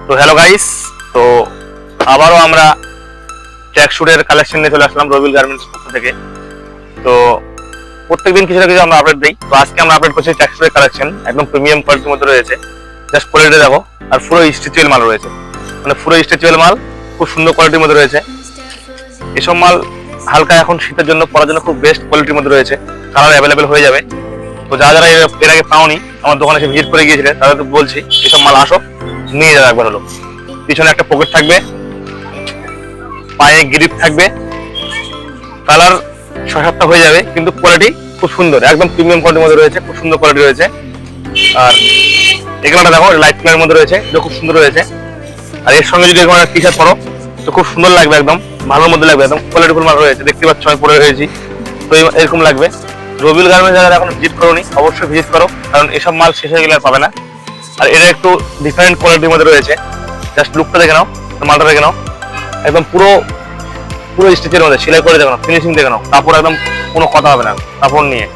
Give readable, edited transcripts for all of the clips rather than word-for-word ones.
তো hello guys, তো আবারও আমরা ট্র্যাকস্যুটের কালেকশন নিয়ে চলে আসলাম রবিল গার্মেন্টস পক্ষ থেকে। তো প্রত্যেকদিন কিছু না কিছু আমরা আপডেট দিই। তো আজকে আমরা আপডেট করছি ট্র্যাকস্যুটের কালেকশন, একদম প্রিমিয়াম কোয়ালিটির মধ্যে রয়েছে। জাস্ট কোয়ালিটি দেখো, আর পুরো স্ট্রেচেবল মাল রয়েছে, মানে পুরো স্ট্রেচেবল মাল, খুব সুন্দর কোয়ালিটির মধ্যে রয়েছে। এসব মাল হালকা এখন শীতের জন্য পরার জন্য খুব বেস্ট কোয়ালিটির মধ্যে রয়েছে, কালার অ্যাভেলেবেল হয়ে যাবে। তো যারা এর আগে পাওনি, আমার দোকানে এসে ভিজিট করে গিয়েছিলেন, তাদেরকে বলছি এসব মাল আসো, নিয়ে যাবে একবার হলো। পিছনে একটা পকেট থাকবে, পায়ে গ্রিপ থাকবে, কালার 6-7টা হয়ে যাবে, কিন্তু কোয়ালিটি খুব সুন্দর, একদম প্রিমিয়াম কোয়ালিটির মধ্যে রয়েছে, খুব সুন্দর কোয়ালিটি রয়েছে। আর এগুলোটা দেখো লাইট কালারের মধ্যে রয়েছে, এটা খুব সুন্দর রয়েছে। আর এর সঙ্গে যদি এরকম টি শার্ট পরো তো খুব সুন্দর লাগবে, একদম ভালোর মধ্যে লাগবে, একদম কোয়ালিটিফুল মাল রয়েছে। দেখতে পাচ্ছ আমি পরে হয়েছি, তো এরকম লাগবে। রবিল গার্মেন্টস যারা এখন ভিজিট করোনি অবশ্যই ভিজিট করো, কারণ এসব মাল শেষ হয়ে গেলে আর পাবে না। আর এটা একটু ডিফারেন্ট কোয়ালিটির মধ্যে রয়েছে, জাস্ট লুকটা দেখে নাও, মালটা দেখে নাও, একদম পুরো পুরো স্টিচের মধ্যে সেলাই করে দেখো না, ফিনিশিং দেখে নাও, কাপড় একদম কোনো কথা হবে না কাপড় নিয়ে।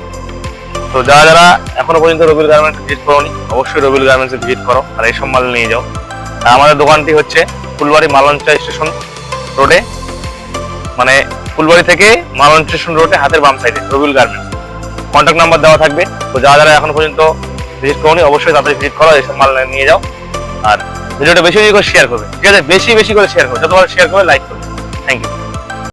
তো যারা যারা এখনো পর্যন্ত রবিল গার্মেন্টস ভিজিট করোনি অবশ্যই রবিল গার্মেন্টসে ভিজিট করো, আর এইসব মাল নিয়ে যাও। আর আমাদের দোকানটি হচ্ছে ফুলবাড়ি মালঞ্চা স্টেশন রোডে, মানে ফুলবাড়ি থেকে মালঞ্চা স্টেশন রোডে হাতের বাম সাইডে রবিল গার্মেন্টস। কন্ট্যাক্ট নাম্বার দেওয়া থাকবে। তো যারা যারা এখনো পর্যন্ত ভিজিট করোনি অবশ্যই তাড়াতাড়ি ভিজিট করো, এইসব মাল নিয়ে যাও। আর ভিডিওটা বেশি বেশি করে শেয়ার করবে, ঠিক আছে? বেশি বেশি করে শেয়ার করবে, যতবার শেয়ার করবে লাইক করবে। Thank you.